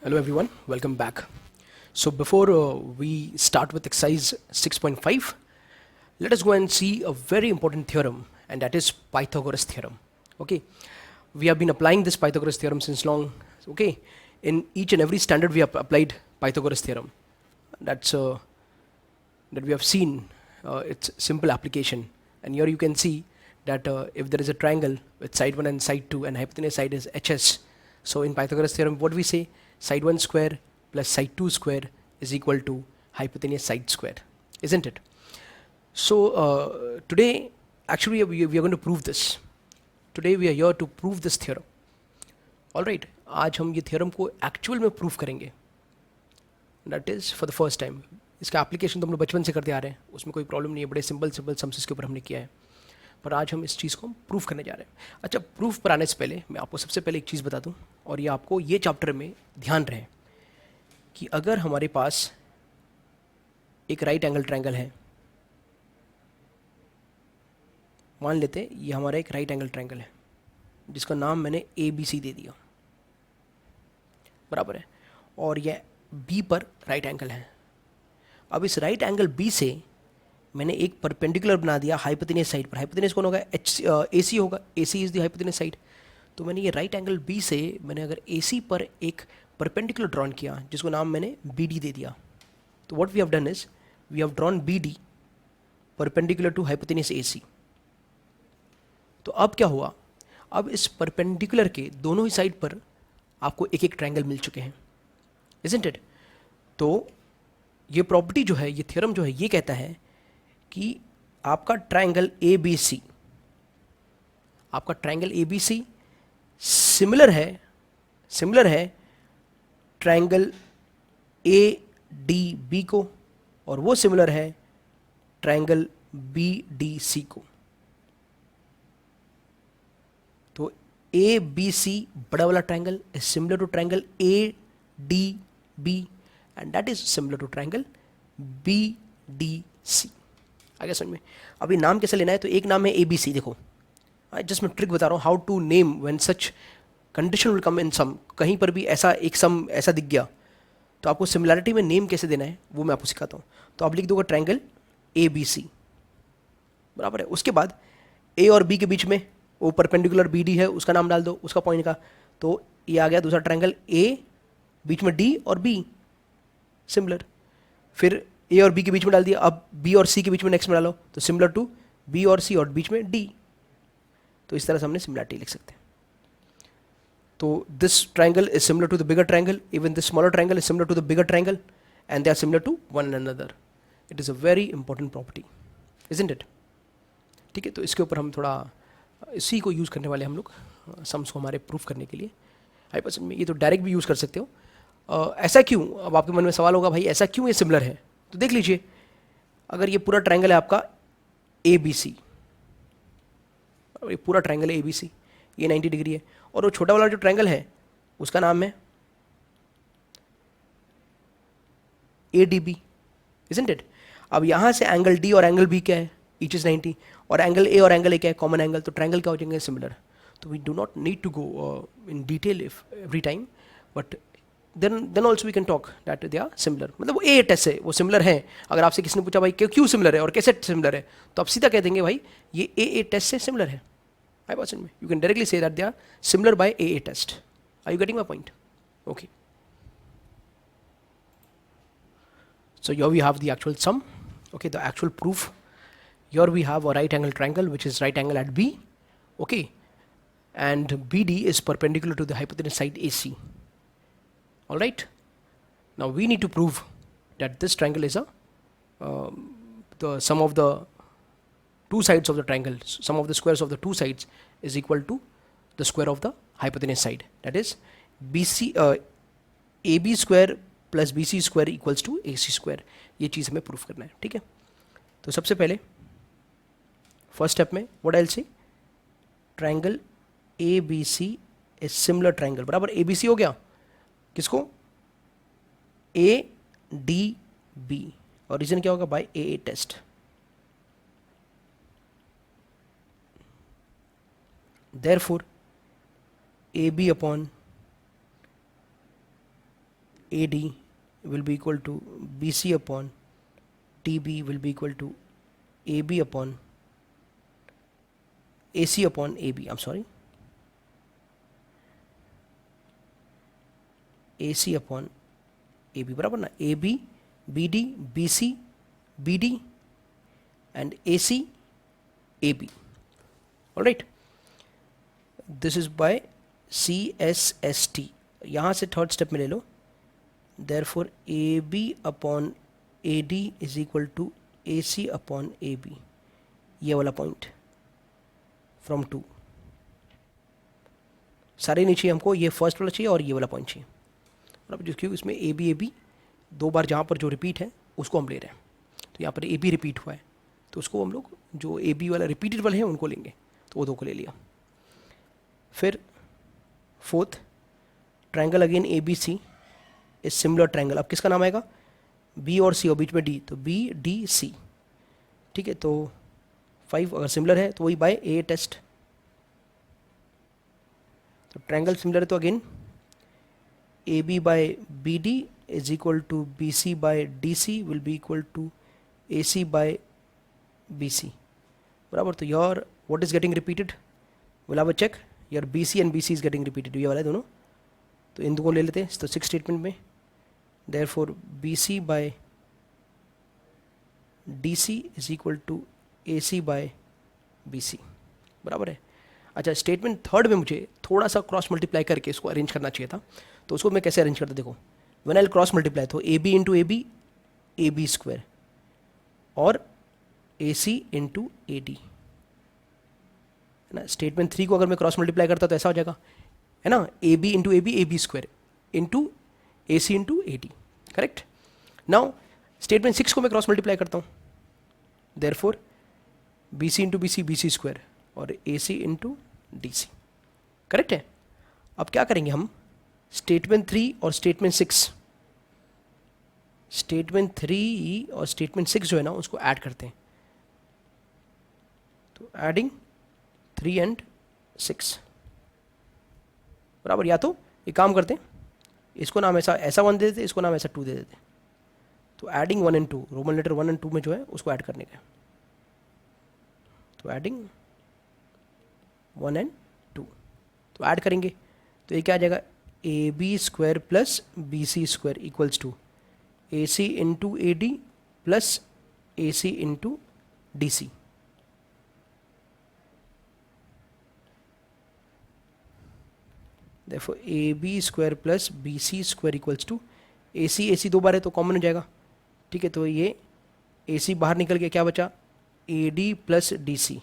Hello everyone, welcome back. So before we start with exercise 6.5, let us go and see a very important theorem, and that is Pythagoras theorem. Okay, we have been applying this Pythagoras theorem since long. Okay, in each and every standard we have applied Pythagoras theorem. That's that we have seen its simple application. And here you can see that if there is a triangle with side 1 and side 2 and hypotenuse side is HS, so in Pythagoras theorem what we say, side 1 square plus side 2 square is equal to hypotenuse side square, isn't it? So today actually we are going to prove this. Today we are here to prove this theorem. All right, आज हम ये theorem को actual में prove करेंगे. That is for the first time. इसका application तो हम लोग बचपन से करते आ रहे हैं, उसमें कोई प्रॉब्लम नहीं है, बड़े सिंपल सिंपल सम्स के ऊपर हमने किया है, पर आज हम इस चीज़ को प्रूफ करने जा रहे हैं. अच्छा, प्रूफ पर आने से पहले मैं आपको सबसे पहले एक चीज़ बता दूं, और ये आपको ये चैप्टर में ध्यान रहे कि अगर हमारे पास एक राइट एंगल ट्रायंगल है, मान लेते हैं ये हमारा एक राइट एंगल ट्रायंगल है जिसका नाम मैंने ABC दे दिया, बराबर है, और ये B पर राइट एंगल है. अब इस राइट एंगल B से मैंने एक परपेंडिकुलर बना दिया हाइपोटेन्यूस साइड पर. हाइपोटेन्यूस कौन होगा? AC होगा. AC is the hypotenuse side. तो मैंने ये राइट एंगल B से मैंने अगर AC पर एक परपेंडिकुलर ड्रॉन किया जिसको नाम मैंने BD दे दिया. तो what we have done is we have drawn BD perpendicular to hypotenuse AC. तो अब क्या हुआ, अब इस परपेंडिकुलर के दोनों ही साइड पर आपको एक एक ट्रायंगल मिल चुके हैं, इजंट इट? तो ये प्रॉपर्टी जो है, ये थ्योरम जो है, ये कहता है कि आपका ट्रायंगल ABC, आपका ट्रायंगल ABC सिमिलर है ट्रायंगल ADB को, और वो सिमिलर है ट्रायंगल BDC को. तो ABC बड़ा वाला triangle is similar to triangle ADB and that is similar to triangle BDC. आगे समझ में? अभी नाम कैसे लेना है, तो एक नाम है ABC. देखो जस्ट मैं ट्रिक बता रहा हूँ, how to name when such condition will come in some. कहीं पर भी ऐसा एक सम ऐसा दिख गया तो आपको सिमिलैरिटी में नेम कैसे देना है वो मैं आपको सिखाता हूँ. तो आप लिख दोगे ट्रायंगल ABC, बराबर है. उसके बाद A और B के बीच में वो परपेंडिकुलर BD है, उसका नाम डाल दो उसका पॉइंट का. तो ये आ गया दूसरा ट्रायंगल A, बीच में D और B सिमिलर. फिर A और B के बीच में डाल दिया, अब B और C के बीच में नेक्स्ट में डालो तो सिमिलर टू B और C और बीच में D. तो इस तरह से हमने सिमिलरिटी लिख सकते हैं. तो this triangle is similar to the bigger triangle, even this smaller triangle is similar to the bigger triangle, and they are similar to one another. It is a very important property, isn't it? ठीक है, तो इसके ऊपर हम थोड़ा इसी को use करने वाले हम लोग सम्स को हमारे प्रूफ करने के लिए. हाइपोटेन्यूस में ये तो डायरेक्ट भी यूज़ कर सकते हो. ऐसा क्यों? अब आपके मन में सवाल होगा, भाई ऐसा क्यों ये सिमिलर है? तो देख लीजिए, अगर ये पूरा ट्रायंगल है आपका ABC, ये पूरा ट्रायंगल है ABC, ये 90 डिग्री है, और वो छोटा वाला जो ट्रायंगल है उसका नाम है ADB, इजंट इट? अब यहाँ से एंगल D और एंगल B क्या है? ईच इज 90, और एंगल A और एंगल A क्या है? Common angle. तो ट्रायंगल क्या हो जाएंगे? सिमिलर. तो we do not need to go in detail if every time, but then also we can talk that they are similar. मतलब वो A टेस्ट है, वो सिमिलर है. अगर आपसे किसी ने पूछा भाई क्यों सिमिलर है और कैसे सिमिलर है, तो आप सीधा कह देंगे भाई ये A टेस्ट से सिमिलर है. आई पर्सन में you can directly say that they are similar by A test. Are you getting my point? Okay. So here we have the actual sum. Okay, the actual proof. Here we have a right angle triangle which is right angle at B. Okay, and BD is perpendicular to the hypotenuse side AC. All right. Now we need to prove that this triangle is the sum of the two sides of the triangle, sum of the squares of the two sides is equal to the square of the hypotenuse side. That is AB square plus BC square equals to AC square. ये चीज़ हमें proof करना है. ठीक है, तो सबसे पहले first step में what I will say, triangle ABC is similar triangle, बराबर. ABC हो गया किसको? ADB, और रीजन क्या होगा? By AA test. Therefore AB upon AD will be equal to BC upon TB will be equal to AB upon AC upon AB. I'm sorry. AC upon AB बराबर ना, AB, BD, BC, BD and AC, AB. All right. This is by CSST. यहाँ से third step में ले लो. Therefore AB upon AD is equal to AC upon AB. ये वाला point from 2 सारे नहीं चाहिए हमको, ये फर्स्ट वाला चाहिए और ये वाला पॉइंट चाहिए. और अब क्योंकि इसमें AB दो बार जहाँ पर जो रिपीट है उसको हम ले रहे हैं, तो यहाँ पर AB रिपीट हुआ है तो उसको हम लोग जो AB वाला रिपीटेड वाले हैं उनको लेंगे, तो वो दो को ले लिया. फिर fourth triangle again ABC is similar triangle. अब किसका नाम आएगा? B और C और बीच में D, तो BDC. ठीक है, तो 5 अगर सिमिलर है तो वही बाय A टेस्ट. तो ट्रायंगल सिमिलर है तो again AB by BD is equal to BC by DC will be equal to AC by BC. बराबर. तो your what is getting repeated, will have a check. Your BC and BC is getting repeated, ये वाला है दोनों, तो इन दो को ले लेते हैं. तो 6 स्टेटमेंट में therefore BC by DC is equal to AC by BC. बराबर है. अच्छा, स्टेटमेंट थर्ड में मुझे थोड़ा सा क्रॉस मल्टीप्लाई करके इसको अरेंज करना चाहिए था, तो उसको मैं कैसे अरेंज करता? देखो, व्हेन आई क्रॉस मल्टीप्लाई तो AB into AB, AB square और AC इंटू AD है ना. स्टेटमेंट 3 को अगर मैं क्रॉस मल्टीप्लाई करता तो ऐसा हो जाएगा है ना, AB into AB, AB square into AC into AD. Correct. Now statement 6 को मैं क्रॉस मल्टीप्लाई करता हूँ, therefore BC into BC, BC square और AC इंटू DC. करेक्ट है. अब क्या करेंगे हम, स्टेटमेंट 3 और स्टेटमेंट 6, स्टेटमेंट 3 और स्टेटमेंट 6 जो है ना उसको ऐड करते हैं. तो एडिंग 3 एंड 6 बराबर. या तो एक काम करते हैं, इसको नाम ऐसा 1 दे देते, इसको नाम ऐसा 2 दे देते. तो adding 1 and 2, Roman letter 1 and 2 में जो है उसको ऐड करने का. तो एडिंग 1 एंड 2, तो ऐड करेंगे तो ये क्या आ जाएगा, AB square plus BC square equals to AC into AD plus AC into DC. Therefore AB square plus BC square equals to AC दो बार है तो कॉमन हो जाएगा. ठीक है, तो ये AC बाहर निकल के क्या बचा, AD प्लस DC.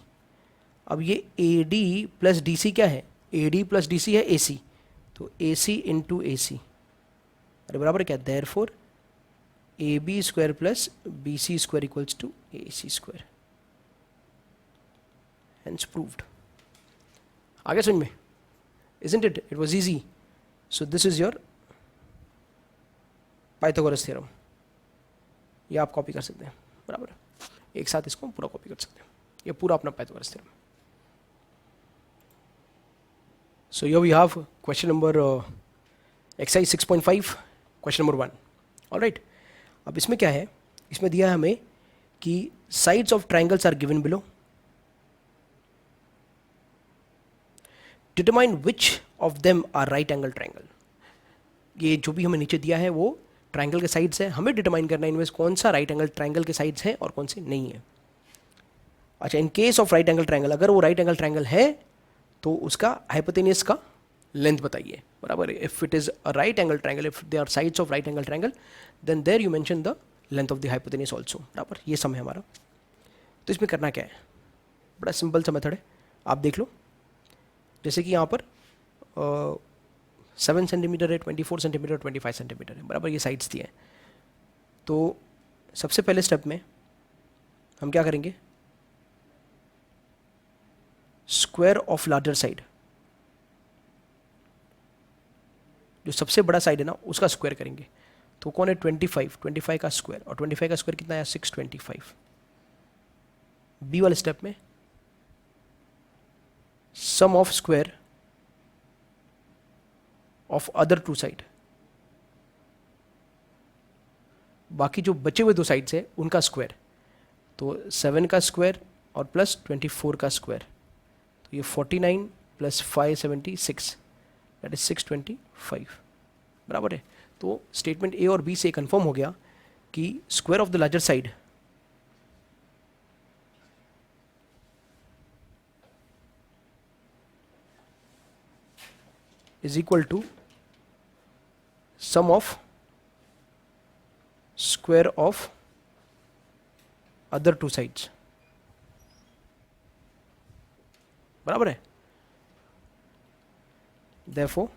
अब ये AD प्लस DC क्या है, AD प्लस DC है AC, तो AC इंटू AC. अरे बराबर क्या, therefore AB square plus BC square equals to AC square. Hence proved. आगे समझ में? Isn't it? It was easy. So this is your Pythagoras theorem. ये आप कॉपी कर सकते हैं. बराबर, एक साथ इसको पूरा कॉपी कर सकते हैं. ये पूरा अपना Pythagoras theorem. So here we have question number exercise 6.5, question number 1. All right. अब इसमें क्या है, इसमें दिया है हमें कि sides of triangles are given below. Determine which of them are right angle triangle. ये जो भी हमें नीचे दिया है वो ट्रायंगल के साइड्स है, हमें डिटरमाइन करना है इनमें कौन सा राइट एंगल ट्रायंगल के साइड्स हैं और कौन से नहीं है. अच्छा, in case of right angle triangle, अगर वो राइट एंगल ट्रायंगल है तो उसका हाइपोटेनियस का लेंथ बताइए. बराबर. If it is a right angle triangle, if they are sides of right angle triangle, then there you mention the length of the hypotenuse also. बराबर, ये सम है हमारा. तो इसमें करना क्या है, बड़ा सिंपल सा मेथड है, आप देख लो. जैसे कि यहाँ पर 7 सेंटीमीटर है, 24 सेंटीमीटर, 25 सेंटीमीटर है. बराबर, ये साइड्स दिए हैं. तो सबसे पहले स्टेप में हम क्या करेंगे, स्क्वायर ऑफ लार्जर साइड, जो सबसे बड़ा साइड है ना उसका स्क्वायर करेंगे. तो कौन है, 25 का स्क्वायर, और 25 का स्क्वायर कितना है, 625. बी वाले स्टेप में sum of square of other two side, बाकी जो बचे हुए दो साइड्स है उनका स्क्वायर, तो 7 का स्क्वायर और प्लस 24 का स्क्वायर, तो ये 49 प्लस 576 दैट इज 625 बराबर है। तो स्टेटमेंट ए और बी से कंफर्म हो गया कि square of the larger side is equal to sum of square of other two sides बराबर है। therefore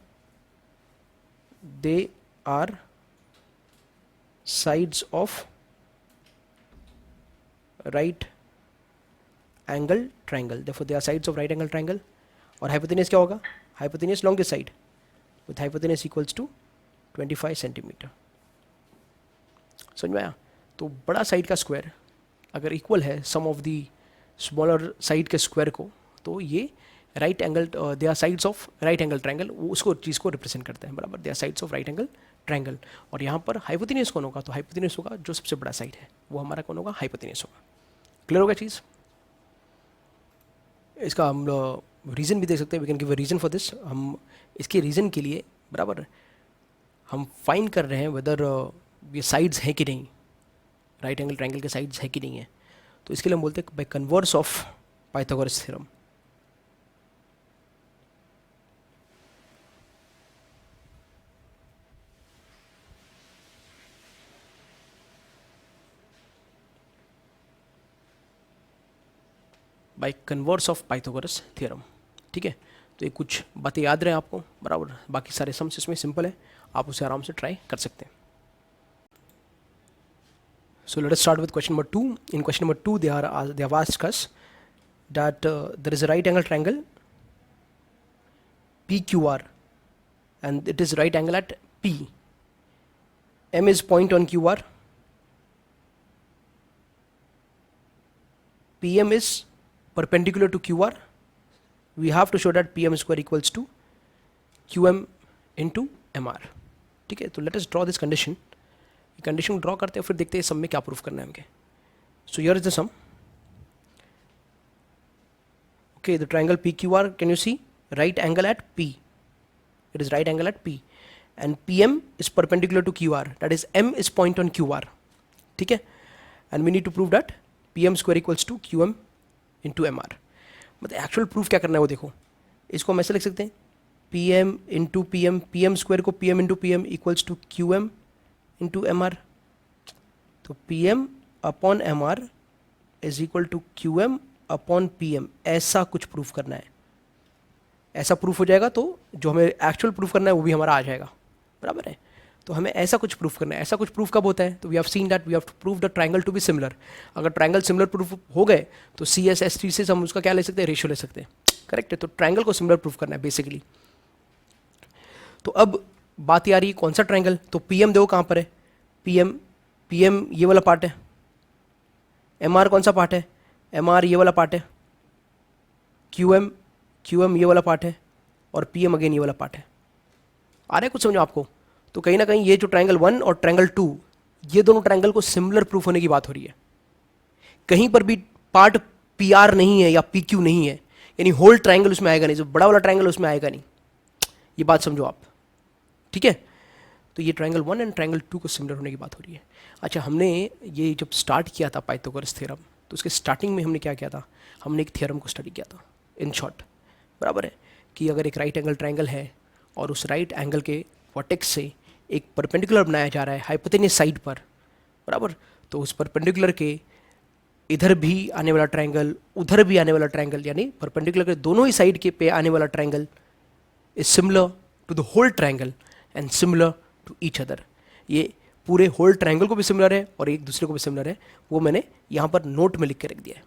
they are sides of right angle triangle, therefore they are sides of right angle triangle। और hypotenuse क्या होगा, hypotenuse longest side with hypotenuse equals to 25 centimetre. समझ में आया। तो बड़ा साइड का स्क्वायर अगर इक्वल है sum of the smaller side के स्क्वायर को, तो ये right angle, they are sides of right angle triangle, वो उसको चीज़ को रिप्रेजेंट करते हैं बराबर, they are sides of right angle triangle. और यहाँ पर हाइपोटेन्यूस कौन होगा, तो हाइपोटेन्यूस होगा जो सबसे बड़ा साइड है वो हमारा कौन होगा, हाइपोटेन्यूस होगा। क्लियर होगा चीज़। इसका हम रीज़न भी देख सकते हैं, we can give a reason for this. हम इसके रीज़न के लिए बराबर हम फाइंड कर रहे हैं वेदर ये साइड्स है कि नहीं, राइट एंगल ट्रायंगल के साइड्स है कि नहीं है। तो इसके लिए हम बोलते हैं by converse of Pythagoras theorem. By converse of Pythagoras theorem, ठीक है। तो ये कुछ बातें याद रहे आपको बराबर, बाकी सारे सम्स इसमें सिंपल है, आप उसे आराम से ट्राई कर सकते हैं। So let us start with question number 2. In question number 2, they have asked us that there is a right angle triangle PQR and it is right angle at P. M is point on QR. PM is perpendicular to QR. We have to show that PM square equals to QM into MR. ठीक है, तो let us draw this condition. Condition draw करते हैं, फिर देखते हैं सम में क्या प्रूफ करना है हमके। So here is the sum. Okay, the triangle PQR, can you see right angle at P, it is right angle at P and PM is perpendicular to QR, that is M is point on QR, ठीक है। And we need to prove that PM square equals to QM into MR। मतलब actual proof क्या करना है वो देखो, इसको हम ऐसे लिख सकते हैं PM into PM, PM square को PM into PM equals to QM into MR। तो PM upon MR is equal to QM upon PM, ऐसा कुछ प्रूफ करना है। ऐसा प्रूफ हो जाएगा तो जो हमें एक्चुअल प्रूफ करना है वो भी हमारा आ जाएगा, बराबर है। तो हमें ऐसा कुछ प्रूफ करना है। ऐसा कुछ प्रूफ कब होता है, तो we have seen that we have to prove the triangle to be similar. अगर ट्रायंगल सिमिलर प्रूफ हो गए तो CSS3 से हम उसका क्या ले सकते हैं, रेशियो ले सकते हैं, करेक्ट है। तो ट्रायंगल को सिमिलर प्रूफ करना है बेसिकली। तो अब बात ये आ रही है कौन सा ट्रायंगल, तो PM देखो कहाँ पर है, PM ये वाला पार्ट है, MR कौन सा पार्ट है, MR ये वाला पार्ट है, QM ये वाला पार्ट है और PM अगेन ये वाला पार्ट है। आ रहा है कुछ समझो आपको। तो कहीं ना कहीं ये जो ट्रायंगल 1 और ट्रायंगल 2, ये दोनों ट्रायंगल को सिमिलर प्रूफ होने की बात हो रही है। कहीं पर भी पार्ट PR नहीं है या PQ नहीं है, यानी होल ट्रायंगल उसमें आएगा नहीं, जो बड़ा वाला ट्रायंगल उसमें आएगा नहीं। ये बात समझो आप, ठीक है। तो ये ट्रायंगल 1 एंड ट्रायंगल 2 को सिमिलर होने की बात हो रही है। अच्छा, हमने ये जब स्टार्ट किया था पाइथागोरस थ्योरम, तो उसके स्टार्टिंग में हमने क्या किया था, हमने एक थ्योरम को स्टडी किया था इन शॉर्ट, बराबर है, कि अगर एक राइट एंगल ट्रायंगल है और उस राइट एंगल के वर्टेक्स से एक परपेंडिकुलर बनाया जा रहा है हाइपोटेन्यूस साइड पर, बराबर, तो उस परपेंडिकुलर के इधर भी आने वाला ट्रायंगल, उधर भी आने वाला ट्रायंगल, यानी परपेंडिकुलर के दोनों ही साइड के पे आने वाला triangle is similar to the whole triangle and similar to each other. ये पूरे होल ट्रायंगल को भी सिमिलर है और एक दूसरे को भी सिमिलर है, वो मैंने यहाँ पर नोट में लिख के रख दिया है,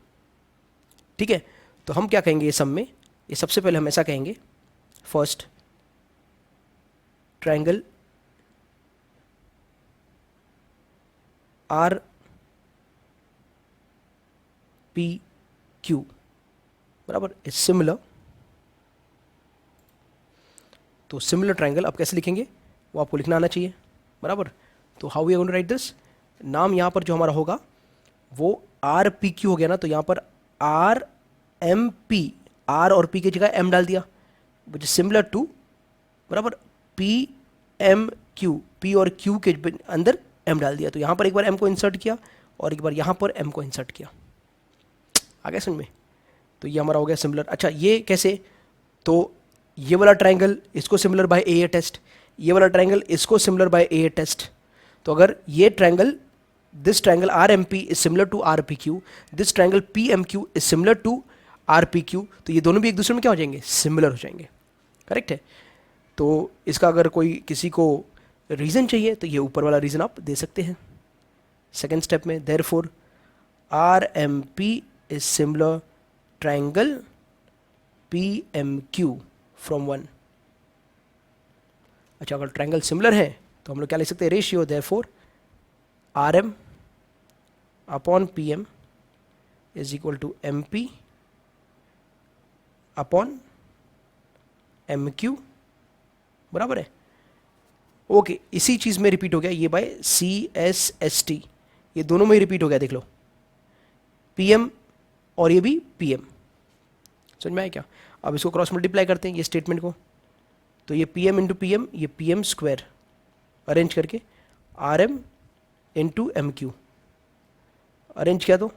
ठीक है। तो हम क्या कहेंगे ये सम में, ये सबसे पहले हम ऐसा कहेंगे, फर्स्ट ट्रायंगल RPQ बराबर इज सिमिलर। तो सिमिलर ट्रायंगल आप कैसे लिखेंगे वो आपको लिखना आना चाहिए, बराबर। तो how we are going to write this, नाम यहाँ पर जो हमारा होगा वो आर पी क्यू हो गया ना, तो यहाँ पर आर एम पी, आर और पी की जगह एम डाल दिया, विच इज सिमिलर टू बराबर पी एम क्यू, पी और क्यू के अंदर एम डाल दिया, तो यहाँ पर एक बार एम को इंसर्ट किया और एक बार यहाँ पर एम को इंसर्ट किया। आ गया समझ में? तो ये हमारा हो गया सिमिलर। अच्छा ये कैसे, तो ये वाला ट्राइंगल इसको सिमिलर बाय ए टेस्ट, ये वाला ट्राइंगल इसको सिमिलर बाय ए टेस्ट। तो अगर ये triangle, this triangle R M P is similar to R P Q, this triangle P M Q is similar to R P Q, तो ये दोनों भी एक दूसरे में क्या हो जाएंगे, सिमिलर हो जाएंगे। करेक्ट है? तो इसका अगर कोई किसी को रीज़न चाहिए तो ये ऊपर वाला रीज़न आप दे सकते हैं सेकेंड स्टेप में। Therefore R M P is similar triangle P M Q from one. अच्छा अगर ट्राइंगल सिमिलर है तो हम लोग क्या लिख सकते हैं, ratio. Therefore R M upon P M is equal to M P upon M Q, बराबर है। ओके इसी चीज़ में रिपीट हो गया ये by C S S T, ये दोनों में ही रिपीट हो गया, देख लो पी एम और ये भी पी एम। समझ में आया क्या? अब इसको क्रॉस मल्टीप्लाई करते हैं ये स्टेटमेंट को, तो ये P M into P M, ये पी एम स्क्वायर अरेंज करके R M into M Q arrange किया, तो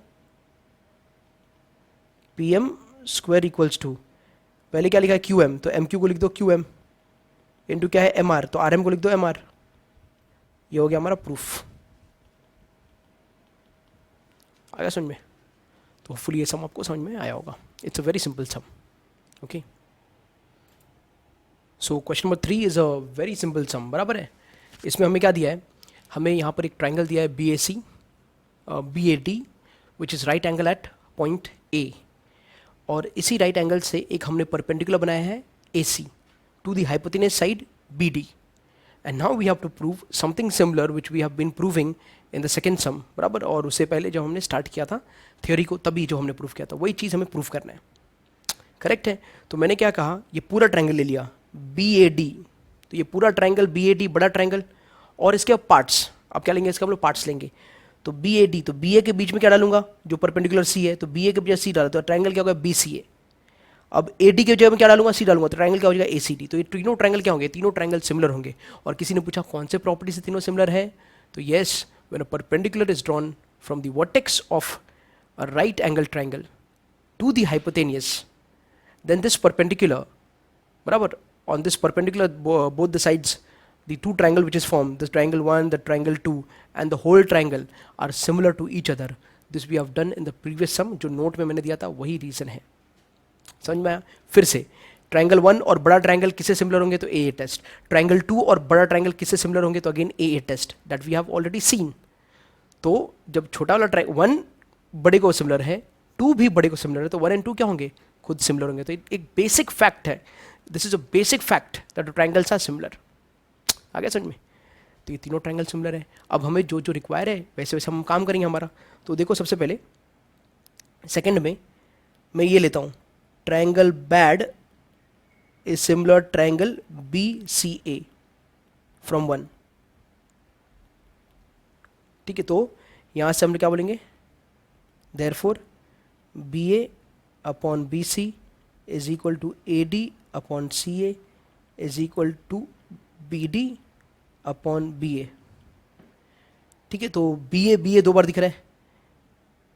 P M square equals to, पहले क्या लिखा है क्यू एम, तो एम क्यू को लिख दो क्यू एम इंटू क्या है एम आर, तो आर एम को लिख दो एम आर। ये हो गया हमारा प्रूफ। आ गया समझ में? तो होपफुली ये सम आपको समझ में आया होगा। It's a very simple some. Okay so question number 3 is a very simple सम, बराबर है। इसमें हमें क्या दिया है, हमें यहाँ पर एक ट्राइंगल दिया है B A C B A D which is right angle at point A, और इसी राइट एंगल से एक हमने परपेंडिकुलर बनाया है ए सी to the hypotenuse side BD, and now we have to prove something similar which we have been proving in the second sum, बराबर। और उससे पहले जब हमने स्टार्ट किया था थ्योरी को, तभी जो हमने प्रूव किया था वही चीज़ हमें प्रूव करना है। करेक्ट है? तो मैंने क्या कहा, ये पूरा ट्राइंगल ले लिया BAD, तो ये पूरा ट्राइंगल BAD बड़ा ट्राइंगल, और इसके अब पार्ट्स, अब क्या लेंगे, इसका हम लोग पार्ट्स लेंगे। तो BAD, तो BA के बीच में क्या डालूंगा, जो परपेंडिकुलर C है, तो BA के बीच C डाला, तो ट्राइंगल क्या होगा BCA। अब AD के जगह में क्या डालूंगा, C डालूंगा, तो ट्राइंगल क्या हो जाएगा ACD। तो ये तीनों ट्राइंगल क्या होंगे, तीनों ट्राइंगल सिमिलर होंगे। और किसी ने पूछा कौन से प्रॉपर्टी से तीनों सिमिलर है, तो yes, when a perpendicular is drawn from the vertex of a right angle triangle to the hypotenuse, then this perpendicular, बराबर, on this perpendicular both the sides, the two triangle which is formed, this triangle 1, the triangle 2 and the whole triangle are similar to each other. This we have done in the previous sum, जो note में मैंने दिया था वही reason है। समझ में आया? फिर से ट्राइंगल 1 और बड़ा ट्राइंगल किससे सिमिलर होंगे, तो ए टेस्ट। ट्राइंगल 2 और बड़ा ट्राइंगल किससे सिमिलर होंगे, तो again a test, that we have already seen. तो जब छोटा वाला 1 बड़े को सिमिलर है, 2 भी बड़े को सिमिलर है, तो 1 and 2 क्या होंगे, खुद सिमिलर होंगे। तो एक बेसिक फैक्ट है, this is a basic fact that triangles are similar. आ गया समझ में? तो ये तीनों ट्राइंगल सिमिलर है। अब हमें जो जो रिक्वायर है वैसे वैसे हम काम करेंगे हमारा। तो देखो सबसे पहले सेकंड में मैं ये लेता हूँ, triangle bad is similar triangle B C A from 1। ठीक है, तो यहाँ से हम क्या बोलेंगे, therefore B A upon B C is equal to A D upon C A is equal to B D upon B A. ठीक है, तो बी ए 2 बार दिख रहा है,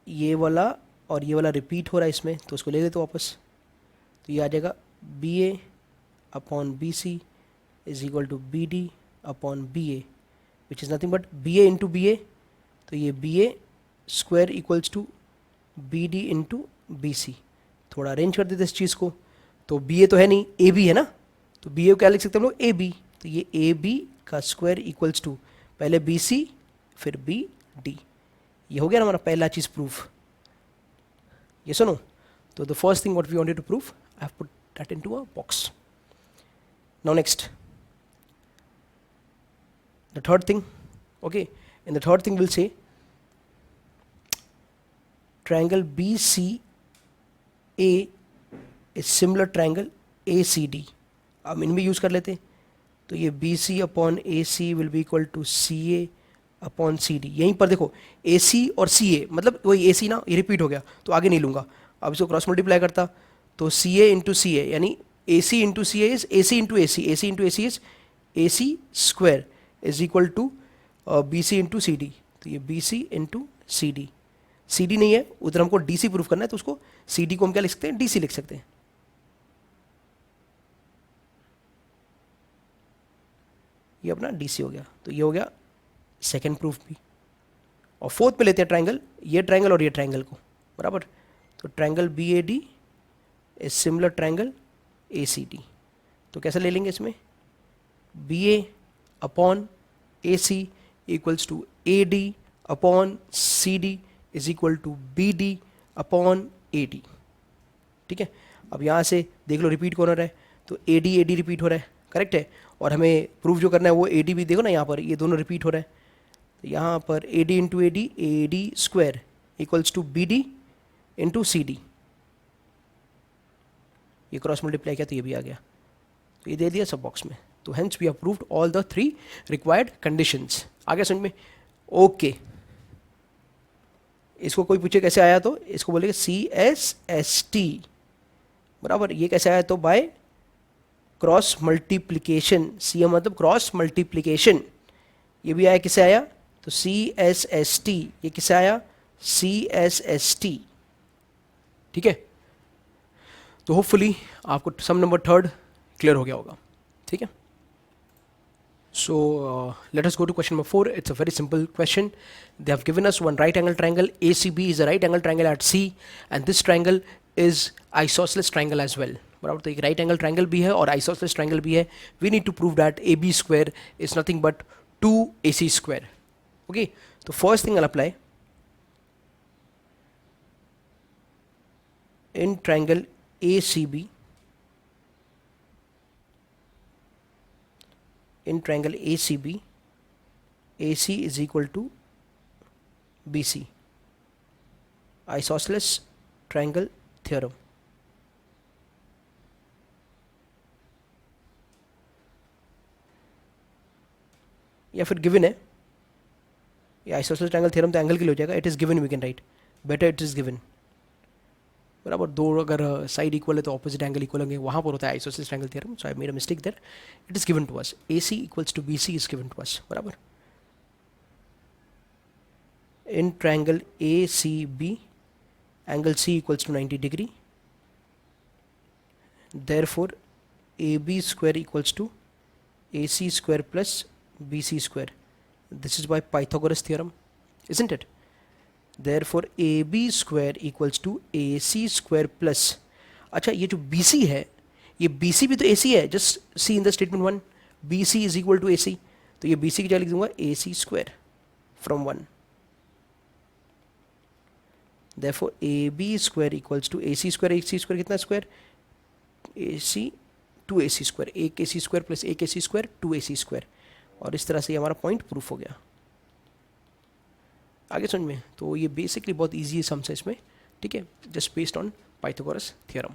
ये वाला और ये वाला रिपीट हो रहा है इसमें, तो उसको ले लेते वापस। तो ये आ जाएगा B A upon B C is equal to B D upon B A, which is nothing but B A into B A, तो ये B A square equals to B D into B C. थोड़ा arrange कर देते इस चीज़ को, तो B A तो है नहीं, ए बी है ना, तो बी ए को क्या लिख सकते हैं हम लोग, ए बी। तो ये ए बी का स्क्वायर इक्वल्स टू पहले बी सी फिर बी डी। ये हो गया ना हमारा पहला चीज़ प्रूफ। ये सुनो, तो the first thing what we wanted to proof, I have put that into a box. Now next the third thing. Okay, in the third thing will say triangle BCA is similar triangle ACD। अब इनमें use कर लेते हैं, तो ये BC upon AC will be equal to CA upon C D. यहीं पर देखो ए सी और सी ए, मतलब वही ए सी ना, ये रिपीट हो गया तो आगे नहीं लूँगा। अब इसको क्रॉस मल्टीप्लाई करता तो सी ए इंटू सी ए, यानी A C into C A is A C into A C, A C into A C is A C square is equal to B C into C D. तो ये B C into C D, C D नहीं है उधर, हमको D C proof करना है, तो उसको सी डी को हम क्या लिख सकते हैं, डी सी लिख सकते हैं। ये अपना डी सी हो गया, तो ये हो गया सेकेंड प्रूफ भी। और फोर्थ पे लेते हैं ट्राइंगल, ये ट्राइंगल और ये ट्राइंगल को, बराबर। तो triangle B A D is similar triangle A C D. तो कैसे ले लेंगे इसमें, B A upon A C equals to A D upon C D is equal to B D upon A D. ठीक है, अब यहाँ से देख लो रिपीट कौन हो रहा है, तो ए डी रिपीट हो रहा है, करेक्ट है। और हमें प्रूफ जो करना है वो ए डी भी देखो ना, यहाँ पर ये दोनों रिपीट हो रहा है। तो यहाँ पर A D into A D square equals to B D into C D. ये क्रॉस मल्टीप्लाई किया तो ये भी आ गया, तो ये दे दिया सब बॉक्स में। तो hence we have proved all the 3 required conditions. आगे समझ में, ओके। इसको कोई पूछे कैसे आया, तो इसको बोलेंगे CSST, बराबर। ये कैसे आया, तो बाय क्रॉस मल्टीप्लिकेशन, सी मतलब क्रॉस मल्टीप्लिकेशन। ये भी आया, किसे आया, तो CSST। ये किसे आया, CSST। ठीक है, तो होपफुली आपको सम नंबर 3 क्लियर हो गया होगा। ठीक है, so let us go to question number 4. It's a very simple question. They have given us one right angle triangle. ACB is a right angle triangle at C, and this triangle is isosceles triangle as well. बराबर, तो एक right angle triangle भी है और isosceles triangle भी है। We need to prove that A B square is nothing but 2AC square. Okay, तो first thing I apply in triangle ACB, in triangle ACB, AC is equal to BC, isosceles triangle theorem. या फिर given है, ये isosceles triangle theorem तो angle के लिए हो जाएगा, it is given, we can write better it is given, बराबर। दो अगर साइड इक्वल है तो ऑपोजिट एंगल इक्वल होंगे, वहाँ पर होता है isosceles triangle theorem. So I made a mistake there, it is given to us, AC equals to BC is given to us, बराबर। In triangle ACB angle C equals to 90 degree, therefore AB square equals to AC square plus BC square. This is by Pythagoras theorem, isn't it? Therefore AB square equals to AC square plus, अच्छा ये जो BC है, ये BC भी तो AC है, just see in the statement 1, BC is equal to AC, तो ये BC की जगह लिख दूंगा AC square from 1. Therefore AB square equals to AC square, AC square कितना square, AC 2AC square, एक AC square plus एक AC square 2AC square, और इस तरह से हमारा पॉइंट प्रूफ हो गया। आगे समझ में, तो ये बेसिकली बहुत इजी सम्स है इसमें, ठीक है, just based on Pythagoras theorem.